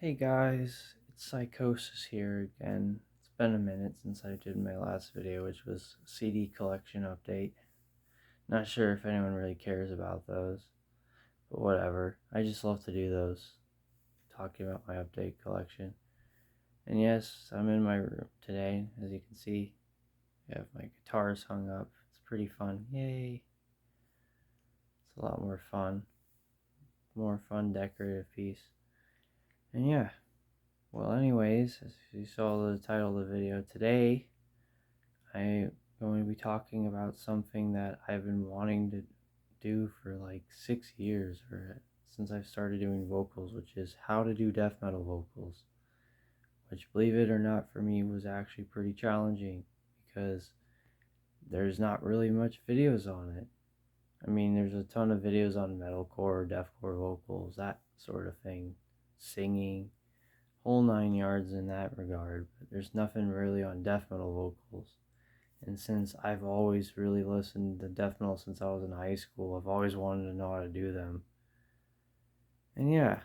Hey guys, it's Psychosis here again. It's been a minute since I did my last video, which was CD collection update. Not sure if anyone really cares about those, but whatever. I just love to do those, talking about my update collection. And yes, I'm in my room today, as you can see. I have my guitars hung up. It's pretty fun. Yay! It's a lot more fun decorative piece. And yeah. Well, anyways, as you saw the title of the video today, I'm going to be talking about something that I've been wanting to do for like 6 years or since I've started doing vocals, which is how to do death metal vocals. Which, believe it or not, for me was actually pretty challenging because there's not really much videos on it. I mean, there's a ton of videos on metalcore, deathcore vocals, that sort of thing, singing, whole 9 yards in that regard, but there's nothing really on death metal vocals. And since I've always really listened to death metal since I was in high school, I've always wanted to know how to do them. And yeah,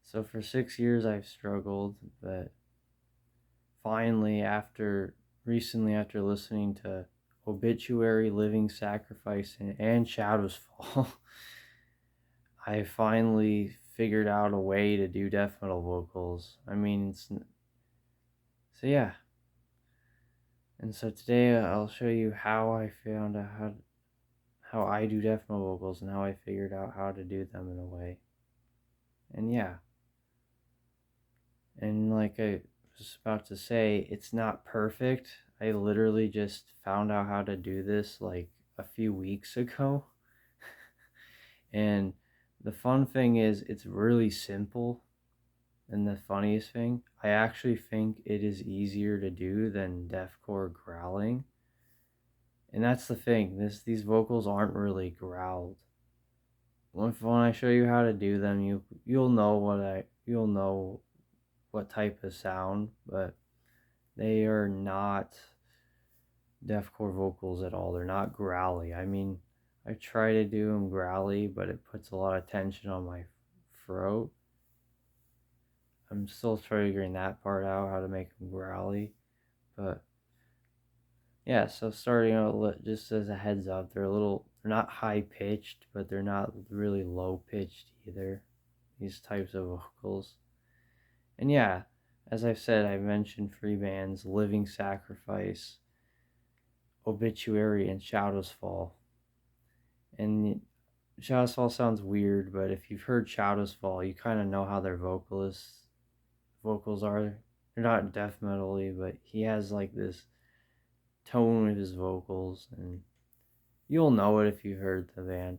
so for 6 years I've struggled, but finally recently after listening to Obituary, Living Sacrifice, and Shadows Fall, I finally figured out a way to do death metal vocals. I mean, so yeah. And so today I'll show you how I found out how I do death metal vocals and how I figured out how to do them in a way. And yeah. And like I was about to say, it's not perfect. I literally just found out how to do this like a few weeks ago. And the fun thing is, it's really simple. And the funniest thing, I actually think it is easier to do than deathcore growling. And that's the thing, these vocals aren't really growled. When I show you how to do them, you'll know what type of sound, but they are not deathcore vocals at all. They're not growly. I mean, I try to do them growly, but it puts a lot of tension on my throat. I'm still figuring that part out, how to make them growly. But yeah, so starting out, just as a heads up, they're not high pitched, but they're not really low pitched either, these types of vocals. And yeah, as I've said, I mentioned three bands: Living Sacrifice, Obituary, and Shadows Fall. And Shadows Fall sounds weird, but if you've heard Shadows Fall, you kind of know how their vocals are. They're not death metal-y, but he has like this tone with his vocals, and you'll know it if you've heard the band.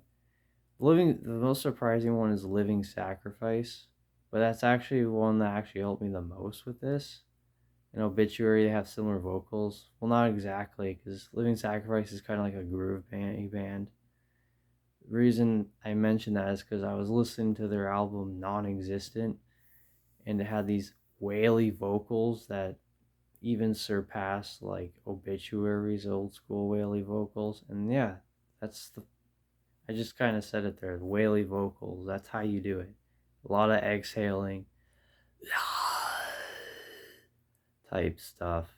The most surprising one is Living Sacrifice, but that's actually one that actually helped me the most with this. In Obituary, they have similar vocals. Well, not exactly, because Living Sacrifice is kind of like a groove band. The reason I mentioned that is because I was listening to their album Non-Existent, and it had these waily vocals that even surpass like Obituary's old school waily vocals. And yeah, I just kind of said it there, the waily vocals. That's how you do it. A lot of exhaling type stuff.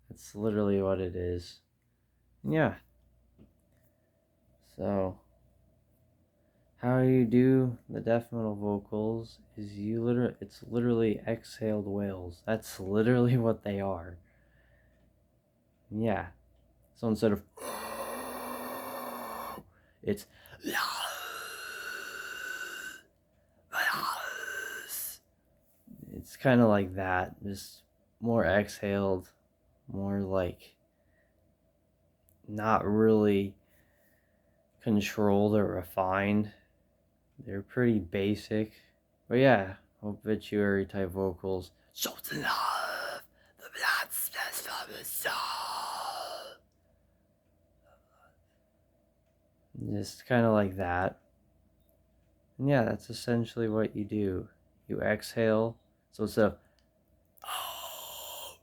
That's literally what it is. Yeah. So how you do the death metal vocals is it's literally exhaled wails. That's literally what they are. Yeah. So instead of it's it's kind of like that, just more exhaled, more like not really controlled or refined. They're pretty basic. But yeah, Obituary type vocals. Salt and love, the blood splash from the soul. Just kind of like that. And yeah, that's essentially what you do. You exhale. So instead of,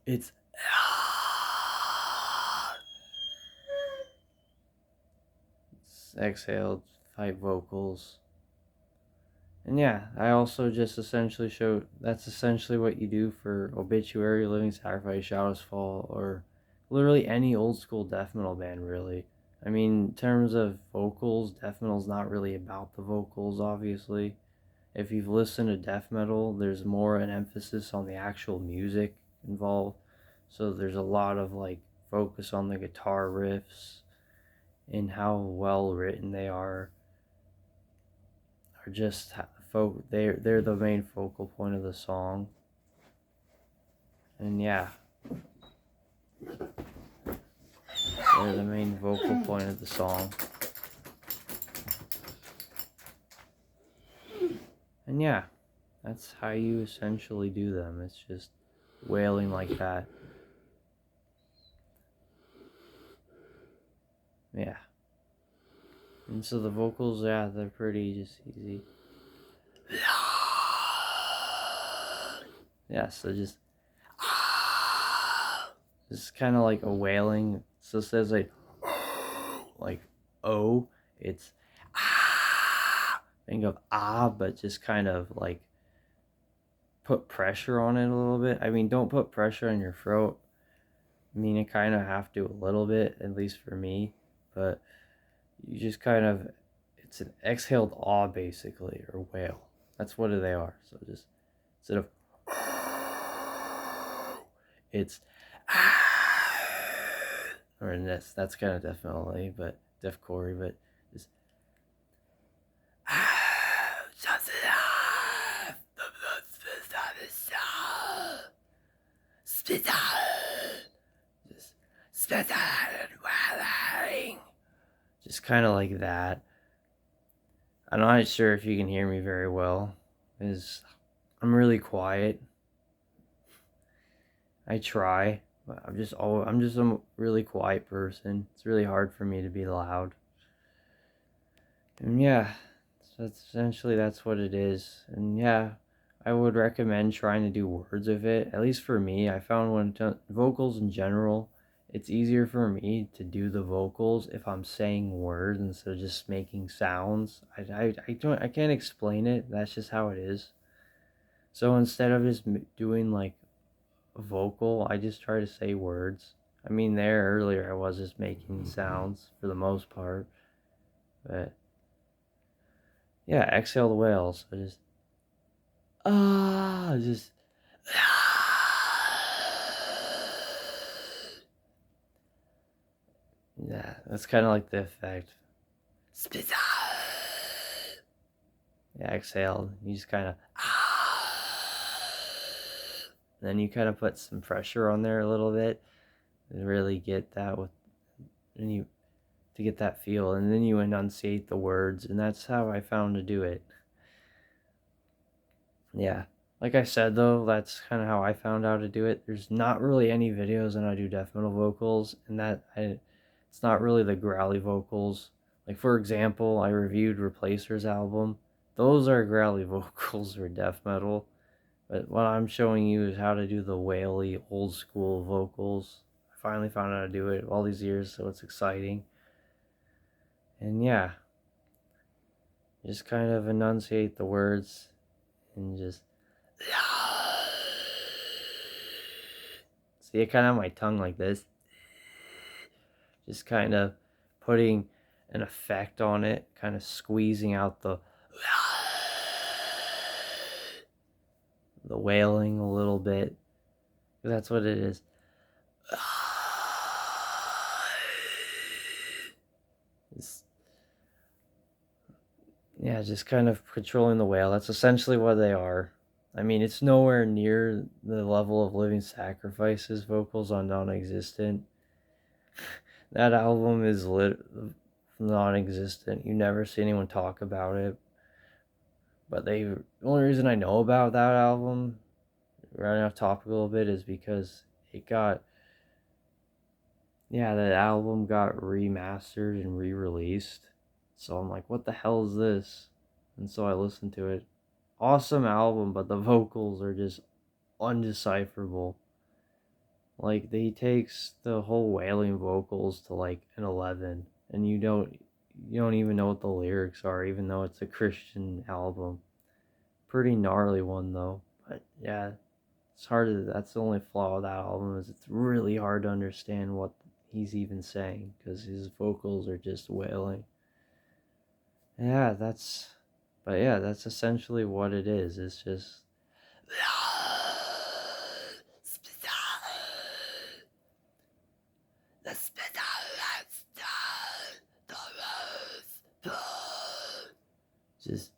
it's exhaled type vocals. And yeah, I also just essentially show that's essentially what you do for Obituary, Living Sacrifice, Shadows Fall, or literally any old school death metal band, really. I mean, in terms of vocals, death metal's not really about the vocals, obviously. If you've listened to death metal, there's more an emphasis on the actual music involved. So there's a lot of like focus on the guitar riffs and how well written they are just they're the main focal point of the song. And yeah, they're the main vocal point of the song. And yeah, that's how you essentially do them. It's just wailing like that. Yeah. And so the vocals, yeah, they're pretty just easy. Yeah, so just kind of like a wailing. So it says like O, it's think of but just kind of like put pressure on it a little bit. I mean, don't put pressure on your throat. I mean, you kind of have to a little bit, at least for me, but you just kind of, it's an exhaled basically, or wail. That's what they are. So just instead of, it's, or in this, that's kind of definitely, but deathcore, but just, just kind of like that. I'm not sure if you can hear me very well, because I'm really quiet. I try, but I'm just a really quiet person. It's really hard for me to be loud. And yeah, so that's what it is. And yeah, I would recommend trying to do words of it. At least for me, I found vocals in general, it's easier for me to do the vocals if I'm saying words instead of just making sounds. I can't explain it. That's just how it is. So instead of just doing like a vocal, I just try to say words. I mean, there earlier I was just making sounds for the most part, but yeah, exhale the whales. So just yeah, that's kind of like the effect. Yeah, exhale. You just kind of then you kind of put some pressure on there a little bit and really get that and you to get that feel, and then you enunciate the words, and that's how I found to do it. Yeah. Like I said though, that's kind of how I found out to do it. There's not really any videos when I do death metal vocals, and it's not really the growly vocals. Like for example, I reviewed Replacer's album. Those are growly vocals for death metal. But what I'm showing you is how to do the waily old school vocals. I finally found out how to do it all these years, so it's exciting. And yeah, just kind of enunciate the words and just see, I kind of have my tongue like this, just kind of putting an effect on it, kind of squeezing out the wailing a little bit. That's what it is. It's, yeah, just kind of controlling the wail. That's essentially what they are. I mean, it's nowhere near the level of Living Sacrifice's vocals on Non-Existent. That album is non-existent. You never see anyone talk about it. But the only reason I know about that album, running off topic a little bit, is because the album got remastered and re-released. So I'm like, what the hell is this? And so I listened to it. Awesome album, but the vocals are just undecipherable. Like, he takes the whole wailing vocals to like an 11, and you don't even know what the lyrics are, even though it's a Christian album. Pretty gnarly one though. But yeah, it's hard to, that's the only flaw with that album is it's really hard to understand what he's even saying because his vocals are just wailing. Yeah, that's essentially what it is. It's just just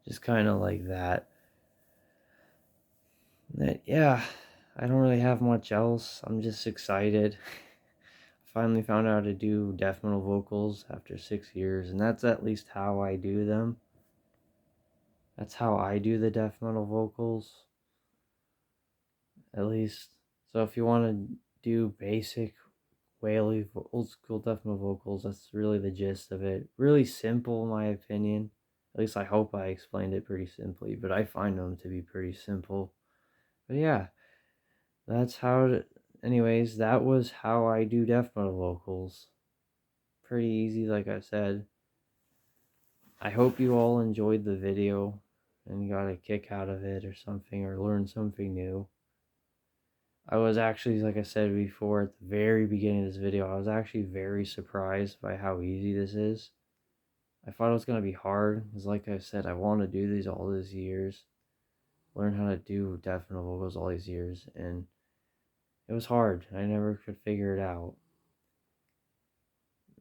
just kind of like that. Yeah, I don't really have much else. I'm just excited. Finally found out how to do death metal vocals after 6 years, and that's at least how I do them. That's how I do the death metal vocals, at least. So if you want to do basic waily old school death metal vocals, that's really the gist of it. Really simple in my opinion. At least I hope I explained it pretty simply, but I find them to be pretty simple. But yeah, that's how anyways, that was how I do death metal vocals. Pretty easy, like I said. I hope you all enjoyed the video and got a kick out of it or something, or learned something new. I was actually, like I said before at the very beginning of this video, I was actually very surprised by how easy this is. I thought it was going to be hard, because like I said, I wanted to do these all these years. Learn how to do death metal vocals all these years, and it was hard. I never could figure it out.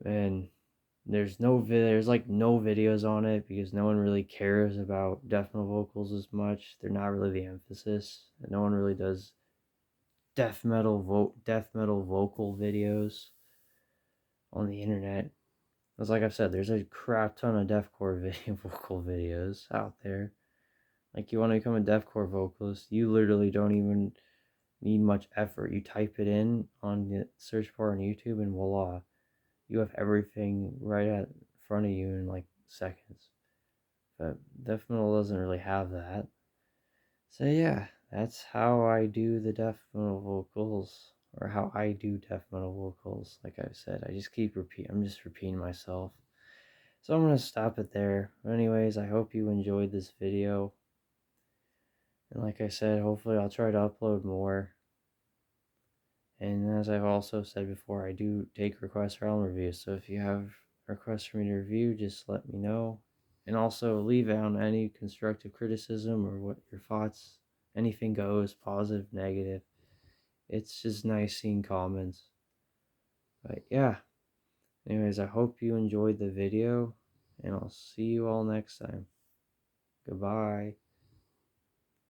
And there's like no videos on it because no one really cares about death metal vocals as much. They're not really the emphasis, and no one really does death metal vocal videos on the internet. Because like I've said, there's a crap ton of deathcore vocal videos out there. Like you want to become a deathcore vocalist, you literally don't even need much effort. You type it in on the search bar on YouTube, and voila, you have everything right at front of you in like seconds. But death metal doesn't really have that. So yeah, that's how I do the death metal vocals, or how I do death metal vocals. Like I said, I'm just repeating myself. So I'm gonna stop it there. But anyways, I hope you enjoyed this video. And like I said, hopefully I'll try to upload more. And as I've also said before, I do take requests for album reviews. So if you have requests for me to review, just let me know. And also leave out any constructive criticism or what your thoughts. Anything goes, positive, negative. It's just nice seeing comments. But yeah. Anyways, I hope you enjoyed the video. And I'll see you all next time. Goodbye.